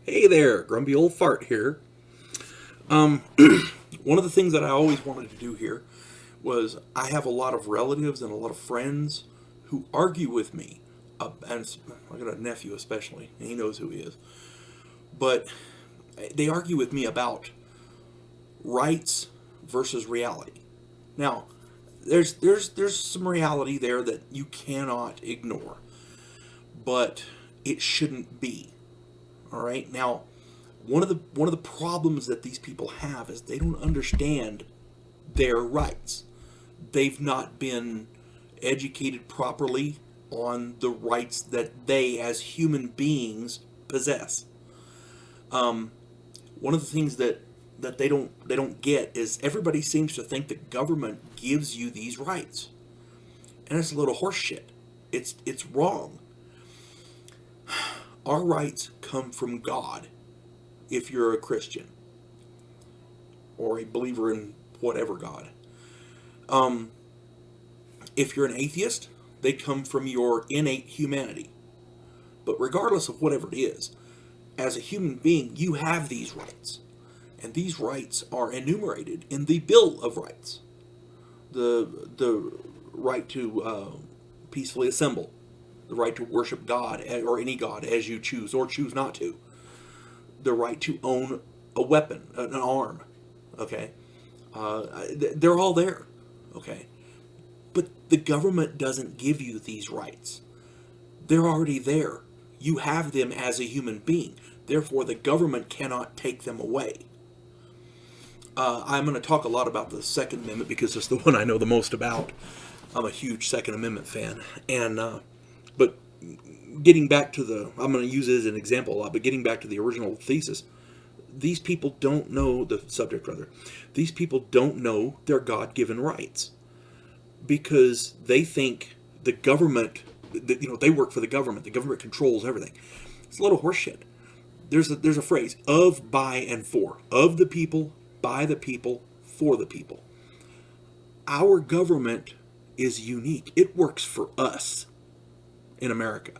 Hey there, Grumpy Old Fart here. One of the things that I always wanted to do here was I have a lot of relatives and a lot of friends who argue with me, and I got a nephew especially, and he knows who he is. But they argue with me about rights versus reality. Now, there's some reality there that you cannot ignore, but it shouldn't be. All right. Now, one of the problems that these people have is they don't understand their rights. They've not been educated properly on the rights that they as human beings possess. One of the things that they don't get is everybody seems to think the government gives you these rights. And it's a little horseshit. It's wrong. Our rights come from God if you're a Christian or a believer in whatever God. If you're an atheist, they come from your innate humanity. But regardless of whatever it is, as a human being, you have these rights. And these rights are enumerated in the Bill of Rights. The right to peacefully assemble, the right to worship God or any God as you choose or choose not to, the right to own a weapon, an arm, okay? They're all there, okay? But the government doesn't give you these rights. They're already there. You have them as a human being. Therefore, the government cannot take them away. I'm going to talk a lot about the Second Amendment because it's the one I know the most about. I'm a huge Second Amendment fan. But getting back to I'm going to use it as an example a lot, but getting back to the original thesis, these people don't know, the subject rather, these people don't know their God-given rights because they think the government, they work for the government controls everything. It's a little horseshit. There's a phrase, of, by, and for. Of the people, by the people, for the people. Our government is unique. It works for us in America.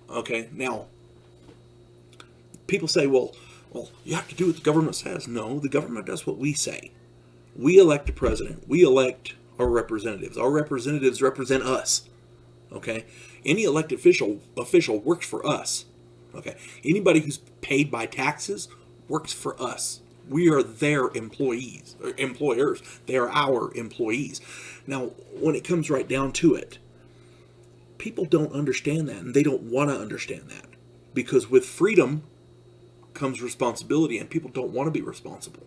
Okay, now, people say, well, you have to do what the government says. No, the government does what we say. We elect a president. We elect our representatives. Our representatives represent us. Okay, any elected official works for us. Okay, anybody who's paid by taxes works for us. We are their employees, or employers. They are our employees. Now, when it comes right down to it, people don't understand that, and they don't want to understand that. Because with freedom comes responsibility, and people don't want to be responsible.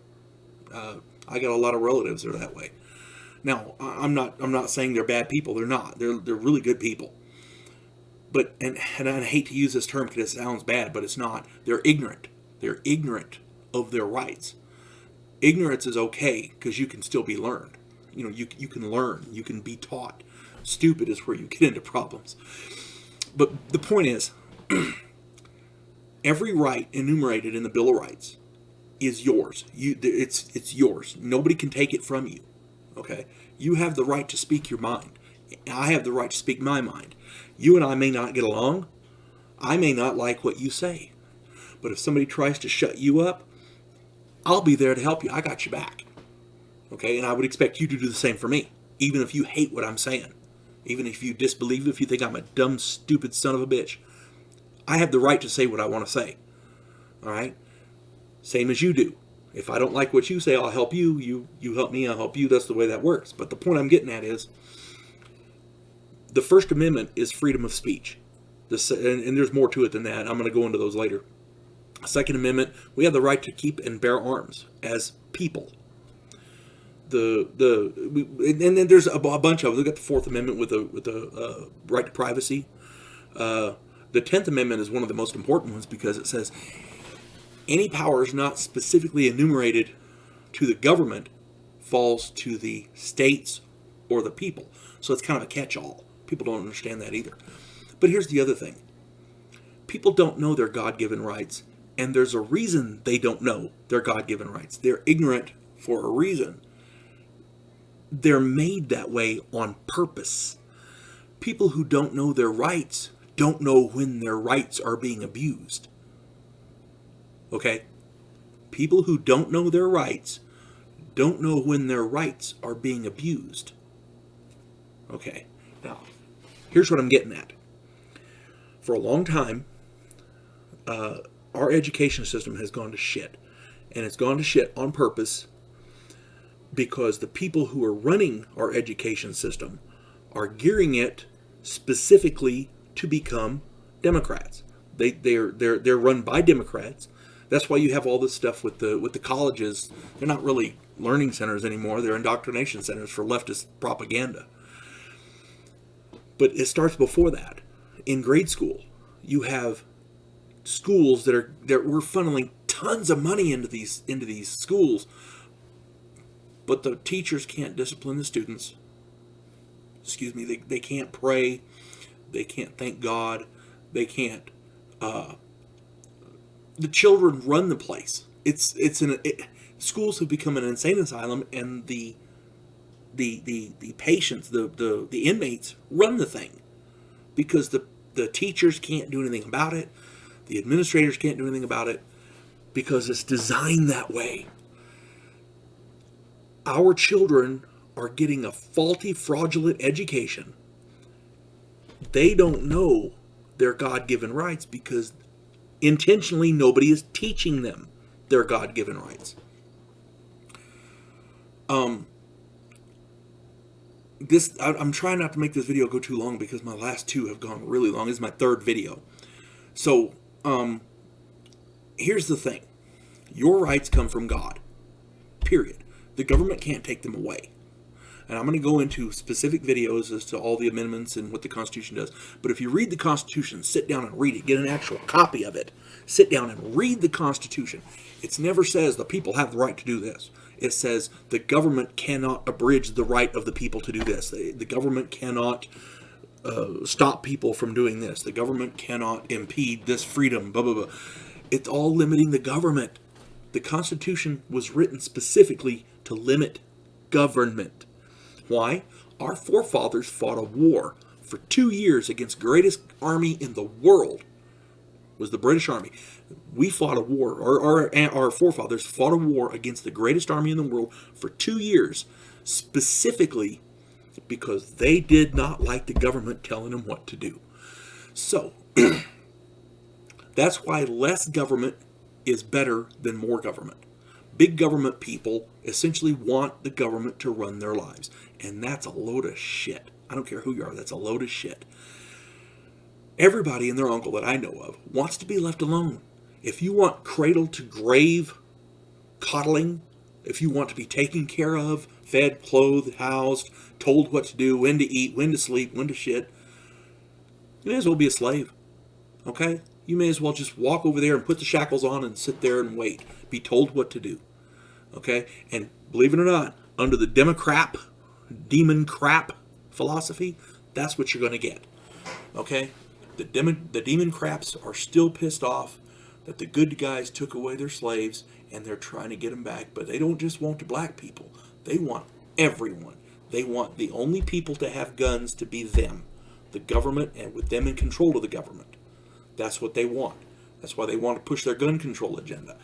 I got a lot of relatives that are that way. Now, I'm not saying they're bad people. They're not. They're really good people. But and I hate to use this term because it sounds bad, but it's not. They're ignorant. They're ignorant of their rights. Ignorance is okay because you can still be learned. You can learn. You can be taught. Stupid is where you get into problems. But the point is, every right enumerated in the Bill of Rights is yours. It's yours. Nobody can take it from you. Okay? You have the right to speak your mind. I have the right to speak my mind. You and I may not get along. I may not like what you say. But if somebody tries to shut you up, I'll be there to help you. I got your back. Okay? And I would expect you to do the same for me. Even if you hate what I'm saying. Even if you disbelieve it, if you think I'm a dumb, stupid son of a bitch. I have the right to say what I want to say. All right? Same as you do. If I don't like what you say, I'll help you. You help me, I'll help you. That's the way that works. But the point I'm getting at is the First Amendment is freedom of speech. And there's more to it than that. I'm going to go into those later. Second Amendment, we have the right to keep and bear arms as people. And then there's a bunch of them. We've got the Fourth Amendment with the right to privacy. The 10th Amendment is one of the most important ones because it says any powers not specifically enumerated to the government falls to the states or the people. So it's kind of a catch-all. People don't understand that either. But here's the other thing. People don't know their God-given rights, and there's a reason they don't know their God-given rights. They're ignorant for a reason. They're made that way on purpose. People who don't know their rights don't know when their rights are being abused. Okay? People who don't know their rights don't know when their rights are being abused. Okay? Now, here's what I'm getting at. For a long time, our education system has gone to shit. And it's gone to shit on purpose because the people who are running our education system are gearing it specifically to become Democrats. They're run by Democrats. That's why you have all this stuff with the colleges. They're not really learning centers anymore. They're indoctrination centers for leftist propaganda. But it starts before that. In grade school, you have schools that we're funneling tons of money into these schools, but the teachers can't discipline the students. Excuse me, they can't pray, they can't thank God, they can't. The children run the place. Schools have become an insane asylum, and the patients, the inmates run the thing because the teachers can't do anything about it. The administrators can't do anything about it because it's designed that way. Our children are getting a faulty, fraudulent education. They don't know their God-given rights because intentionally nobody is teaching them their God-given rights. I'm trying not to make this video go too long because my last two have gone really long. This is my third video. So, here's the thing. Your rights come from God. Period. The government can't take them away. And I'm going to go into specific videos as to all the amendments and what the Constitution does. But if you read the Constitution, sit down and read it. Get an actual copy of it. Sit down and read the Constitution. It never says the people have the right to do this. It says the government cannot abridge the right of the people to do this. The government cannot stop people from doing this. The government cannot impede this freedom, blah, blah, blah. It's all limiting the government. The Constitution was written specifically to limit government. Why? Our forefathers fought a war for 2 years against the greatest army in the world, was the British Army. We fought a war, our forefathers fought a war against the greatest army in the world for 2 years, specifically because they did not like the government telling them what to do. So, that's why less government is better than more government. Big government people essentially want the government to run their lives. And that's a load of shit. I don't care who you are, that's a load of shit. Everybody and their uncle that I know of wants to be left alone. If you want cradle to grave coddling, if you want to be taken care of, fed, clothed, housed, told what to do, when to eat, when to sleep, when to shit, you may as well be a slave. Okay? You may as well just walk over there and put the shackles on and sit there and wait. Be told what to do. Okay? And believe it or not, under the demon crap philosophy, that's what you're going to get. Okay? The demon craps are still pissed off that the good guys took away their slaves and they're trying to get them back. But they don't just want the black people. They want everyone. They want the only people to have guns to be them. The government, and with them in control of the government. That's what they want. That's why they want to push their gun control agenda.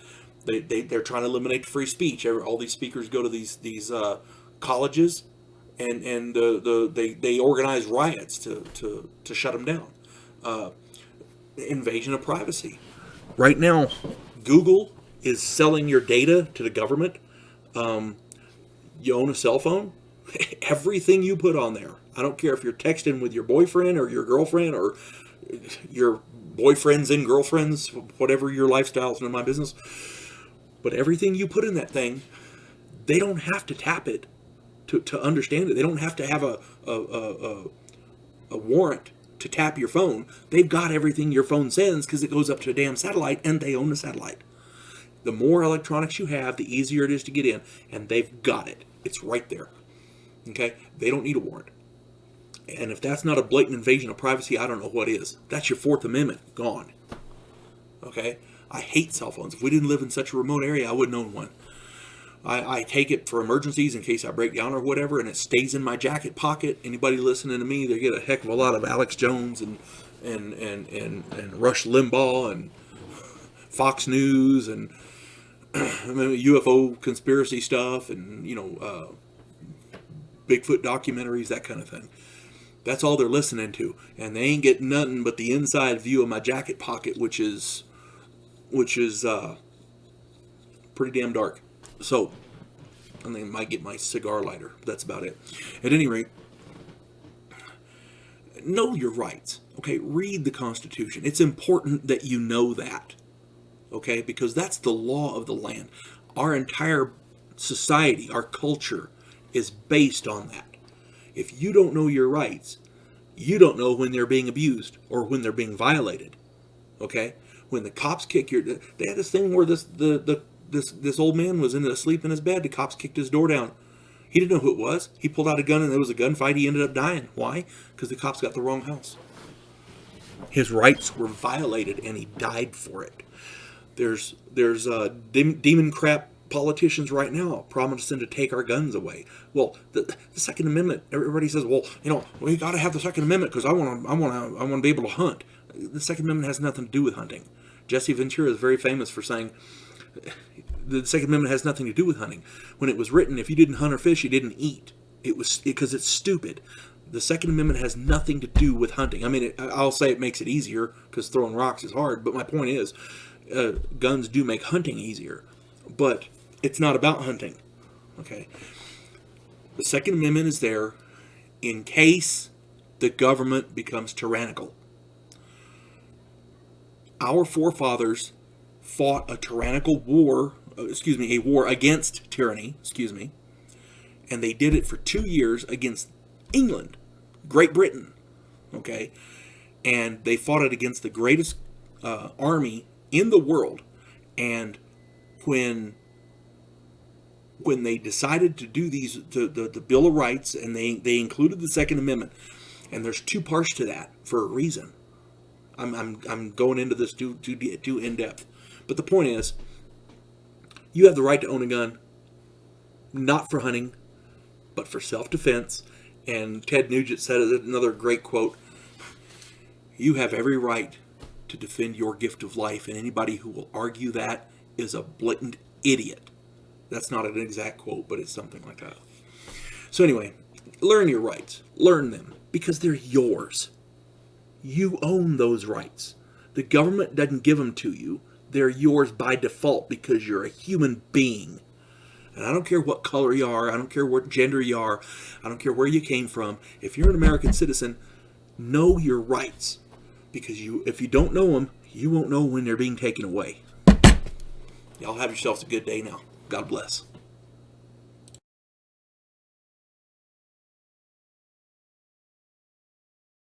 They're trying to eliminate free speech. All these speakers go to these colleges, and they organize riots to shut them down. Invasion of privacy. Right now, Google is selling your data to the government. You own a cell phone. Everything you put on there. I don't care if you're texting with your boyfriend or your girlfriend or your boyfriends and girlfriends, whatever your lifestyle is, none of my business. But everything you put in that thing, they don't have to tap it to understand it. They don't have to have a warrant to tap your phone. They've got everything your phone sends because it goes up to a damn satellite, and they own the satellite. The more electronics you have, the easier it is to get in, and they've got it. It's right there. Okay? They don't need a warrant. And if that's not a blatant invasion of privacy, I don't know what is. That's your Fourth Amendment. Gone. Okay? I hate cell phones. If we didn't live in such a remote area, I wouldn't own one. I take it for emergencies in case I break down or whatever, and it stays in my jacket pocket. Anybody listening to me, they get a heck of a lot of Alex Jones and Rush Limbaugh and Fox News and UFO conspiracy stuff and, Bigfoot documentaries, that kind of thing. That's all they're listening to. And they ain't getting nothing but the inside view of my jacket pocket, which is pretty damn dark. So, and they might get my cigar lighter. That's about it. At any rate, know your rights. Okay, read the Constitution. It's important that you know that. Okay, because that's the law of the land. Our entire society, our culture, is based on that. If you don't know your rights, you don't know when they're being abused or when they're being violated. Okay, when the cops kick your, they had this thing where this old man was asleep in his bed. The cops kicked his door down. He didn't know who it was. He pulled out a gun and there was a gunfight. He ended up dying. Why? Because the cops got the wrong house. His rights were violated and he died for it. There's demon crap politicians right now promising to take our guns away. Well, the Second Amendment. Everybody says, well, we got to have the Second Amendment because I want to be able to hunt. The Second Amendment has nothing to do with hunting. Jesse Ventura is very famous for saying the Second Amendment has nothing to do with hunting. When it was written, if you didn't hunt or fish, you didn't eat. It was because it's stupid. The Second Amendment has nothing to do with hunting. I mean, I'll say it makes it easier because throwing rocks is hard. But my point is, guns do make hunting easier. But it's not about hunting. Okay. The Second Amendment is there in case the government becomes tyrannical. Our forefathers fought a tyrannical war, a war against tyranny, and they did it for 2 years against England, Great Britain, okay? And they fought it against the greatest army in the world, and when they decided to do the Bill of Rights, and they included the Second Amendment, and there's two parts to that for a reason. I'm going into this too in depth, but the point is, you have the right to own a gun, not for hunting, but for self-defense. And Ted Nugent said another great quote: "You have every right to defend your gift of life, and anybody who will argue that is a blatant idiot." That's not an exact quote, but it's something like that. So anyway, learn your rights. Learn them, because they're yours. You own those rights. The government doesn't give them to you. They're yours by default because you're a human being. And I don't care what color you are. I don't care what gender you are. I don't care where you came from. If you're an American citizen, know your rights. Because if you don't know them, you won't know when they're being taken away. Y'all have yourselves a good day now. God bless.